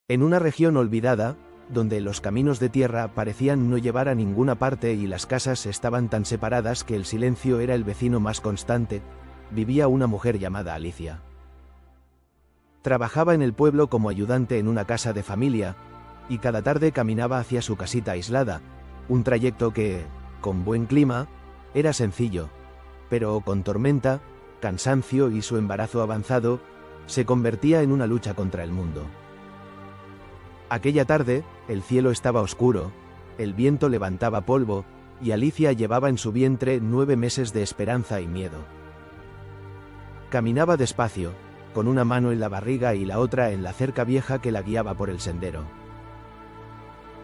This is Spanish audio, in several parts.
En una región olvidada, donde los caminos de tierra parecían no llevar a ninguna parte y las casas estaban tan separadas que el silencio era el vecino más constante, vivía una mujer llamada Alicia. Trabajaba en el pueblo como ayudante en una casa de familia, y cada tarde caminaba hacia su casita aislada, un trayecto que, con buen clima, era sencillo, pero con tormenta, cansancio y su embarazo avanzado, se convertía en una lucha contra el mundo. Aquella tarde, el cielo estaba oscuro, el viento levantaba polvo, y Alicia llevaba en su vientre 9 meses de esperanza y miedo. Caminaba despacio, con una mano en la barriga y la otra en la cerca vieja que la guiaba por el sendero.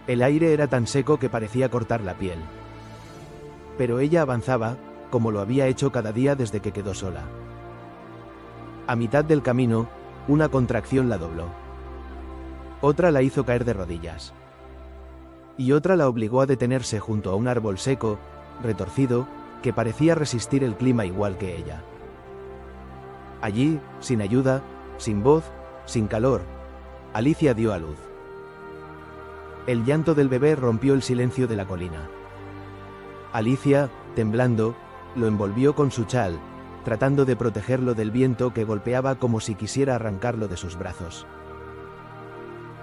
El aire era tan seco que parecía cortar la piel. Pero ella avanzaba, como lo había hecho cada día desde que quedó sola. A mitad del camino, una contracción la dobló. Otra la hizo caer de rodillas. Y otra la obligó a detenerse junto a un árbol seco, retorcido, que parecía resistir el clima igual que ella. Allí, sin ayuda, sin voz, sin calor, Alicia dio a luz. El llanto del bebé rompió el silencio de la colina. Alicia, temblando, lo envolvió con su chal, tratando de protegerlo del viento que golpeaba como si quisiera arrancarlo de sus brazos.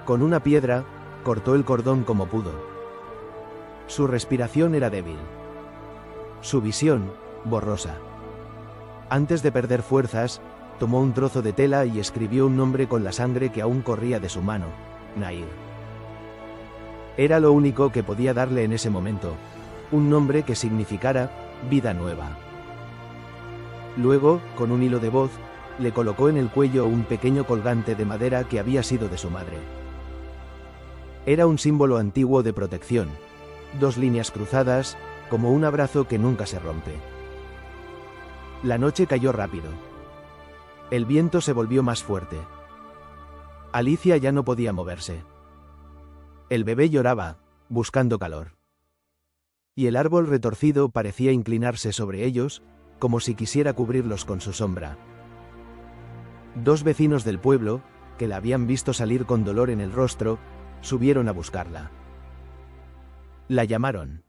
Con una piedra, cortó el cordón como pudo. Su respiración era débil. Su visión, borrosa. Antes de perder fuerzas, tomó un trozo de tela y escribió un nombre con la sangre que aún corría de su mano: Nair. Era lo único que podía darle en ese momento, un nombre que significara vida nueva. Luego, con un hilo de voz, le colocó en el cuello un pequeño colgante de madera que había sido de su madre. Era un símbolo antiguo de protección, 2 líneas cruzadas, como un abrazo que nunca se rompe. La noche cayó rápido. El viento se volvió más fuerte. Alicia ya no podía moverse. El bebé lloraba, buscando calor. Y el árbol retorcido parecía inclinarse sobre ellos, como si quisiera cubrirlos con su sombra. 2 vecinos del pueblo, que la habían visto salir con dolor en el rostro, subieron a buscarla. La llamaron.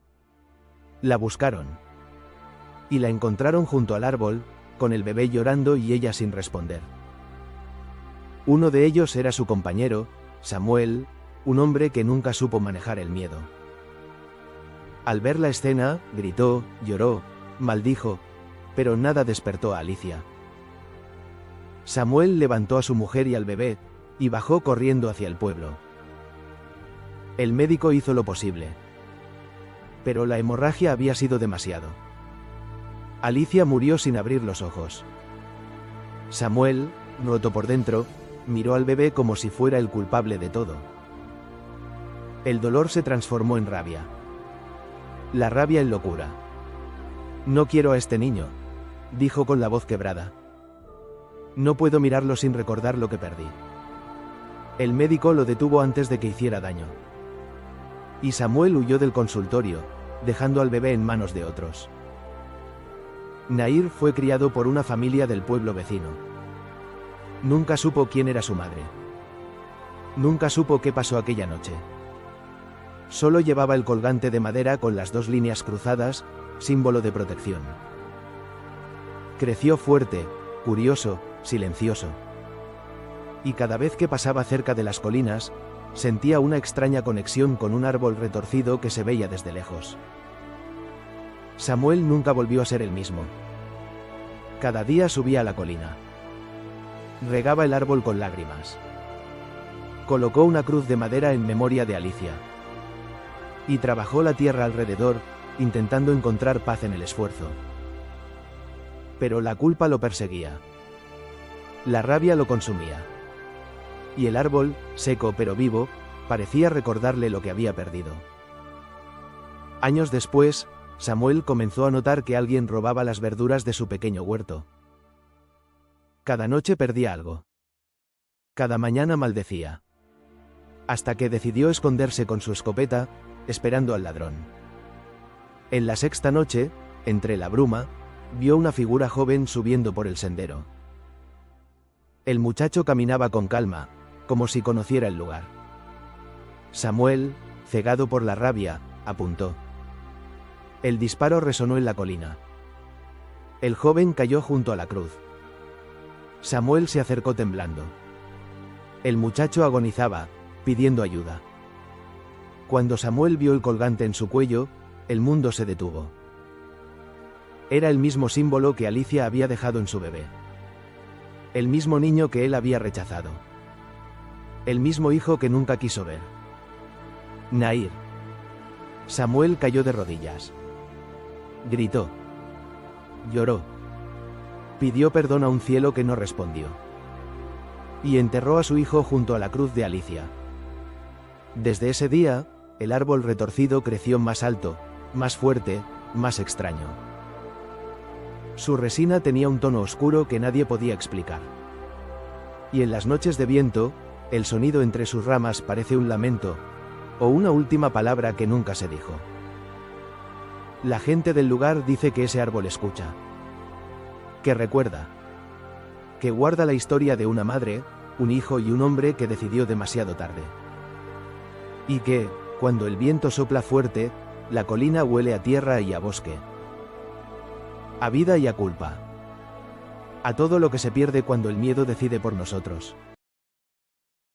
La buscaron. Y la encontraron junto al árbol, con el bebé llorando y ella sin responder. Uno de ellos era su compañero, Samuel, un hombre que nunca supo manejar el miedo. Al ver la escena, gritó, lloró, maldijo, pero nada despertó a Alicia. Samuel levantó a su mujer y al bebé, y bajó corriendo hacia el pueblo. El médico hizo lo posible. Pero la hemorragia había sido demasiado. Alicia murió sin abrir los ojos. Samuel, roto por dentro, miró al bebé como si fuera el culpable de todo. El dolor se transformó en rabia. La rabia en locura. No quiero a este niño, dijo con la voz quebrada. No puedo mirarlo sin recordar lo que perdí. El médico lo detuvo antes de que hiciera daño. Y Samuel huyó del consultorio, dejando al bebé en manos de otros. Nair fue criado por una familia del pueblo vecino. Nunca supo quién era su madre. Nunca supo qué pasó aquella noche. Solo llevaba el colgante de madera con las 2 líneas cruzadas, símbolo de protección. Creció fuerte, curioso, silencioso. Y cada vez que pasaba cerca de las colinas, sentía una extraña conexión con un árbol retorcido que se veía desde lejos. Samuel nunca volvió a ser el mismo. Cada día subía a la colina. Regaba el árbol con lágrimas. Colocó una cruz de madera en memoria de Alicia. Y trabajó la tierra alrededor, intentando encontrar paz en el esfuerzo. Pero la culpa lo perseguía. La rabia lo consumía. Y el árbol, seco pero vivo, parecía recordarle lo que había perdido. Años después, Samuel comenzó a notar que alguien robaba las verduras de su pequeño huerto. Cada noche perdía algo. Cada mañana maldecía. Hasta que decidió esconderse con su escopeta, esperando al ladrón. En la 6ª noche, entre la bruma, vio una figura joven subiendo por el sendero. El muchacho caminaba con calma, como si conociera el lugar. Samuel, cegado por la rabia, apuntó. El disparo resonó en la colina. El joven cayó junto a la cruz. Samuel se acercó temblando. El muchacho agonizaba, pidiendo ayuda. Cuando Samuel vio el colgante en su cuello, el mundo se detuvo. Era el mismo símbolo que Alicia había dejado en su bebé. El mismo niño que él había rechazado. El mismo hijo que nunca quiso ver. Nair. Samuel cayó de rodillas. Gritó. Lloró. Pidió perdón a un cielo que no respondió. Y enterró a su hijo junto a la cruz de Alicia. Desde ese día, el árbol retorcido creció más alto, más fuerte, más extraño. Su resina tenía un tono oscuro que nadie podía explicar. Y en las noches de viento, el sonido entre sus ramas parece un lamento, o una última palabra que nunca se dijo. La gente del lugar dice que ese árbol escucha. Que recuerda. Que guarda la historia de una madre, un hijo y un hombre que decidió demasiado tarde. Y que, cuando el viento sopla fuerte, la colina huele a tierra y a bosque. A vida y a culpa. A todo lo que se pierde cuando el miedo decide por nosotros.